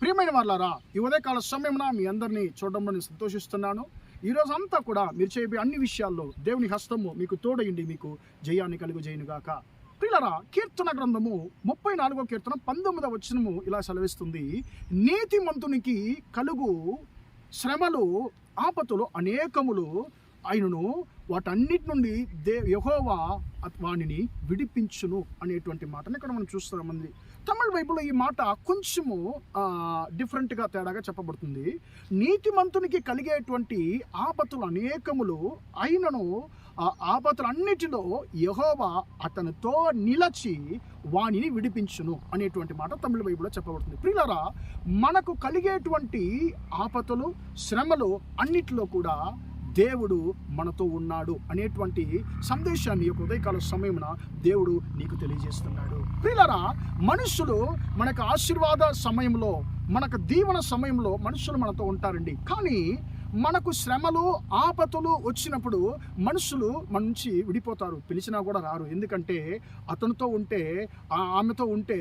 ప్రియమైన వాళ్ళారా, ఈ ఉదయకాల సమయమున మీ అందరినీ చూడడంలో నేను సంతోషిస్తున్నాను. ఈరోజు అంతా కూడా మీరు చేయబోయే అన్ని విషయాల్లో దేవుని హస్తము మీకు తోడయిండి మీకు జయాన్ని కలుగజేయునుగాక. ప్రియులారా, కీర్తన గ్రంథము 34వ కీర్తన 19వ వచనము ఇలా సెలవిస్తుంది. నీతిమంతునికి కలుగు శ్రమలు ఆపతులు అనేకములు ఆయనను వాటన్నిటి నుండి యెహోవా వానిని విడిపించును అనేటువంటి మాటను ఇక్కడ మనం చూస్తున్నామండి. తమిళ బైబిల్లో ఈ మాట కొంచెము డిఫరెంట్గా తేడాగా చెప్పబడుతుంది. నీతిమంతునికి కలిగేటువంటి ఆపతులు అనేకములు అయినను ఆ ఆపతులన్నిటిలో యెహోవా అతనితో నిలచి వానిని విడిపించును అనేటువంటి మాట తమిళ బైబిల్లో చెప్పబడుతుంది. ప్రియులారా, మనకు కలిగేటువంటి ఆపతులు శ్రమలు అన్నిటిలో కూడా దేవుడు మనతో ఉన్నాడు అనేటువంటి సందేశాన్ని యొక్క ఉదయకాల సమయమున దేవుడు నీకు తెలియజేస్తున్నాడు. ప్రియులారా, మనుషులు మనకు ఆశీర్వాద సమయంలో, మనకు దీవెన సమయంలో మనుషులు మనతో ఉంటారండి. కానీ మనకు శ్రమలు ఆపతులు వచ్చినప్పుడు మనుషులు మన నుంచి విడిపోతారు, పిలిచినా కూడా రారు. ఎందుకంటే అతనితో ఉంటే ఆమెతో ఉంటే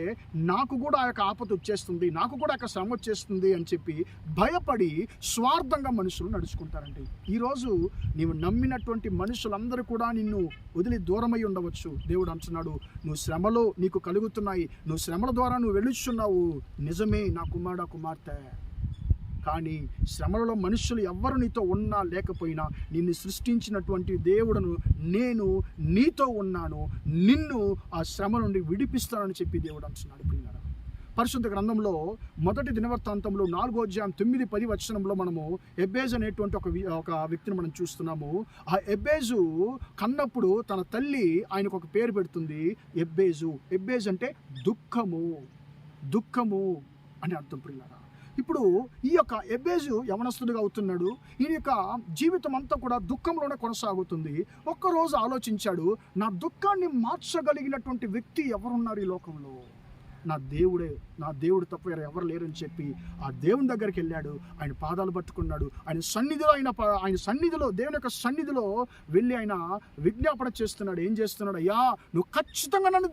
నాకు కూడా ఆ యొక్క ఆపత వచ్చేస్తుంది, నాకు కూడా ఆ యొక్క శ్రమ వచ్చేస్తుంది అని చెప్పి భయపడి స్వార్థంగా మనుషులు నడుచుకుంటారండి. ఈరోజు నీవు నమ్మినటువంటి మనుషులందరూ కూడా నిన్ను వదిలి దూరమై ఉండవచ్చు. దేవుడు అంటున్నాడు, నువ్వు శ్రమలు నీకు కలుగుతున్నాయి, నువ్వు శ్రమల ద్వారా నువ్వు వెళుచున్నావు, నిజమే నా కుమారుడా కుమార్తె. కానీ శ్రమలలో మనుషులు ఎవ్వరు నీతో ఉన్నా లేకపోయినా నిన్ను సృష్టించినటువంటి దేవుడును నేను నీతో ఉన్నాను, నిన్ను ఆ శ్రమ నుండి విడిపిస్తానని చెప్పి దేవుడు అంటున్నాడు. ప్రియులారా, పరిశుద్ధ గ్రంథంలో మొదటి దినవృత్తాంతంలో 4వ అధ్యాయం 9-10 వచనంలో మనము ఎబ్బేజు అనేటువంటి ఒక వ్యక్తిని మనం చూస్తున్నాము. ఆ ఎబ్బేజు కన్నప్పుడు తన తల్లి ఆయనకు ఒక పేరు పెడుతుంది, ఎబ్బేజు. ఎబ్బేజు అంటే దుఃఖము అని అర్థం. ప్రియులారా, ఇప్పుడు ఈ యొక్క ఎబ్బేజు యవనస్తుడిగా అవుతున్నాడు. ఈయన యొక్క జీవితం అంతా కూడా దుఃఖంలోనే కొనసాగుతుంది. ఒక్కరోజు ఆలోచించాడు, నా దుఃఖాన్ని మార్చగలిగినటువంటి వ్యక్తి ఎవరున్నారు ఈ లోకంలో? నా దేవుడు తప్ప ఎవరు లేరని చెప్పి ఆ దేవుని దగ్గరికి వెళ్ళాడు. ఆయన పాదాలు పట్టుకున్నాడు. ఆయన సన్నిధిలో దేవుని యొక్క సన్నిధిలో వెళ్ళి ఆయన విజ్ఞాపన చేస్తున్నాడు. ఏం చేస్తున్నాడు? అయ్యా, నువ్వు ఖచ్చితంగా నన్ను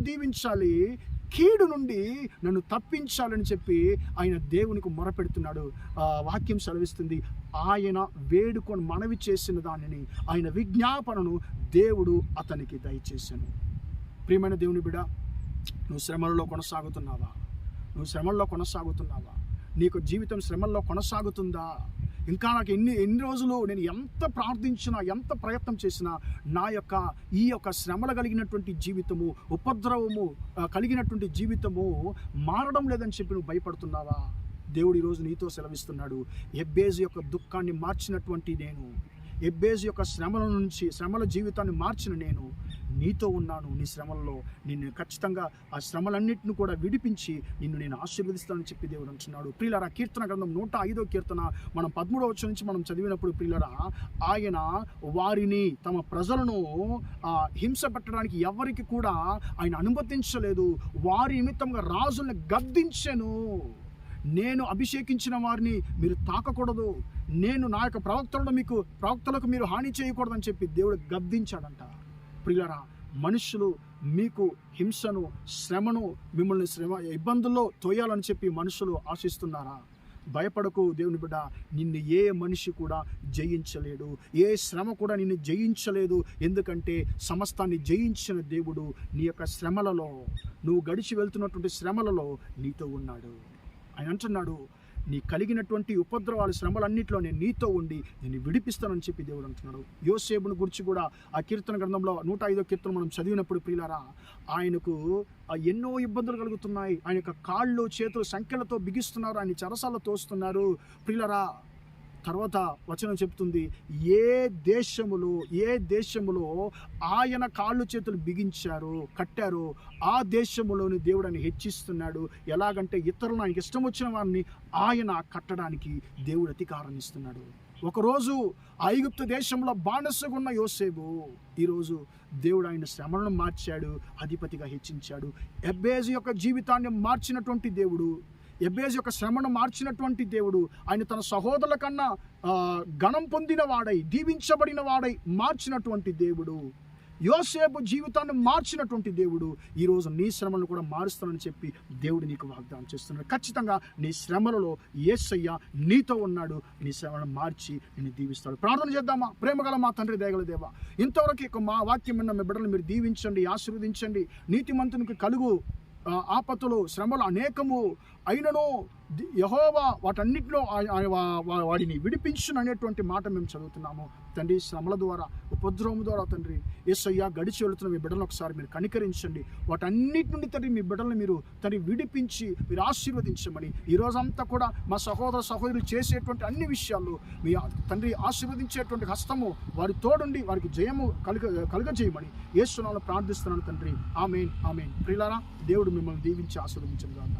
దీవించాలి, కీడు నుండి నన్ను తప్పించాలని చెప్పి ఆయన దేవునికి మొరపెడుతున్నాడు. వాక్యం సెలవిస్తుంది, ఆయన వేడుకొని మనవి చేసిన దానిని, ఆయన విజ్ఞాపనను దేవుడు అతనికి దయచేశాను. ప్రియమైన దేవుని బిడ్డ, నువ్వు శ్రమలలో కొనసాగుతున్నావా? నీకు జీవితం శ్రమల్లో కొనసాగుతుందా? ఇంకా నాకు ఎన్ని రోజులు నేను ఎంత ప్రార్థించినా, ఎంత ప్రయత్నం చేసినా ఈ యొక్క శ్రమలు కలిగినటువంటి జీవితము, ఉపద్రవము కలిగినటువంటి జీవితము మారడం లేదని చెప్పి నువ్వు భయపడుతున్నావా? దేవుడు ఈరోజు నీతో సెలవిస్తున్నాడు, ఎబ్బేజు యొక్క దుఃఖాన్ని మార్చినటువంటి నేను, ఎబ్బేజు యొక్క శ్రమల జీవితాన్ని మార్చిన నేను నీతో ఉన్నాను. నీ శ్రమల్లో నిన్ను ఖచ్చితంగా ఆ శ్రమలన్నింటిని కూడా విడిపించి నిన్ను నేను ఆశీర్వదిస్తానని చెప్పి దేవుడు అంటున్నాడు. ప్రియులారా, కీర్తన గ్రంథం 105వ కీర్తన మనం 13వ వచనం నుంచి మనం చదివినప్పుడు, ప్రియులారా, ఆయన వారిని తమ ప్రజలను హింస పెట్టడానికి ఎవరికి కూడా ఆయన అనుమతించలేదు. వారి నిమిత్తంగా రాజుల్ని గద్దించెను. నేను అభిషేకించిన వారిని మీరు తాకకూడదు, నేను నా యొక్క ప్రవక్తలకు మీరు హాని చేయకూడదని చెప్పి దేవుడు గద్దించాడంట. ప్రియులారా, మనుషులు మీకు హింసను, శ్రమను, మిమ్మల్ని ఇబ్బందుల్లో తోయాలని చెప్పి మనుషులు ఆశిస్తున్నారా? భయపడకు దేవుని బిడ్డ, నిన్ను ఏ మనిషి కూడా జయించలేడు, ఏ శ్రమ కూడా నిన్ను జయించలేదు. ఎందుకంటే సమస్తాన్ని జయించిన దేవుడు నీ యొక్క శ్రమలలో, నువ్వు గడిచి వెళ్తున్నటువంటి శ్రమలలో నీతో ఉన్నాడు. ఆయన అంటున్నాడు, నీ కలిగినటువంటి ఉపద్రవాలు, శ్రమలన్నింటిలో నేను నీతో ఉండి నేను విడిపిస్తానని చెప్పి దేవుడు అంటున్నాడు. యోసేపును గురించి కూడా ఆ కీర్తన గ్రంథంలో 105వ కీర్తన మనం చదివినప్పుడు, ప్రియులారా, ఆయనకు ఎన్నో ఇబ్బందులు కలుగుతున్నాయి. ఆయన యొక్క కాళ్ళు చేతులు సంఖ్యలతో బిగిస్తున్నారు, ఆయన చెరసాల్లో తోస్తున్నారు. ప్రియులారా, తర్వాత వచనం చెప్తుంది, ఏ దేశములో ఆయన కాళ్ళు చేతులు కట్టారు, ఆ దేశములోని దేవుడు ఆయన హెచ్చిస్తున్నాడు. ఎలాగంటే ఇతరులను ఆయనకి ఇష్టం వచ్చిన వారిని ఆయన కట్టడానికి దేవుడు అధికారం ఇస్తున్నాడు. ఒకరోజు ఐగుప్తు దేశంలో బానిసగా ఉన్న యోసేపు, ఈరోజు దేవుడు ఆయన శ్రమలను మార్చాడు, అధిపతిగా హెచ్చించాడు. ఎబ్బేజు యొక్క జీవితాన్ని మార్చినటువంటి దేవుడు, ఎబ్బేజు యొక్క శ్రమను మార్చినటువంటి దేవుడు, ఆయన తన సహోదరుల కన్నా గణం పొందిన వాడై, దీవించబడిన వాడై మార్చినటువంటి దేవుడు యోసేపు జీవితాన్ని మార్చినటువంటి దేవుడు ఈరోజు నీ శ్రమలను కూడా మారుస్తానని చెప్పి దేవుడు నీకు వాగ్దానం చేస్తున్నాడు. ఖచ్చితంగా నీ శ్రమలలో యేసయ్య నీతో ఉన్నాడు. నీ శ్రమలను మార్చి నిన్ను దీవిస్తాడు. ప్రార్థన చేద్దామా? ప్రేమగల మా తండ్రి, దయగల దేవా, ఇంతవరకు మా వాక్యం విన్న మీ బిడ్డలను మీరు దీవించండి, ఆశీర్వదించండి. నీతిమంతునికి కలుగు ఆపత్తులు, శ్రమలు అనేకము అయినను యెహోవా వాటన్నిటిలో వాడిని విడిపించును అనేటువంటి మాట మేము చదువుతున్నాము తండ్రి. శ్రమల ద్వారా, ఉపద్రవం ద్వారా తండ్రి యేసయ్య గడిచి వెళుతున్న మీ బిడ్డలను ఒకసారి మీరు కనికరించండి. వాటన్నిటి నుండి తండ్రి మీ బిడ్డలను మీరు తండ్రి విడిపించి మీరు ఆశీర్వదించమని, ఈ రోజంతా కూడా మా సహోదర సహోదరులు చేసేటువంటి అన్ని విషయాల్లో మీ తండ్రి ఆశీర్వదించేటువంటి హస్తము వారి తోడుండి వారికి జయము కలుగజేయమని యేసు నామములో ప్రార్థిస్తున్నాను తండ్రి. ఆమేన్, ఆమేన్. ప్రియులారా, దేవుడు మిమ్మల్ని దీవించి ఆశీర్వదించును గాక.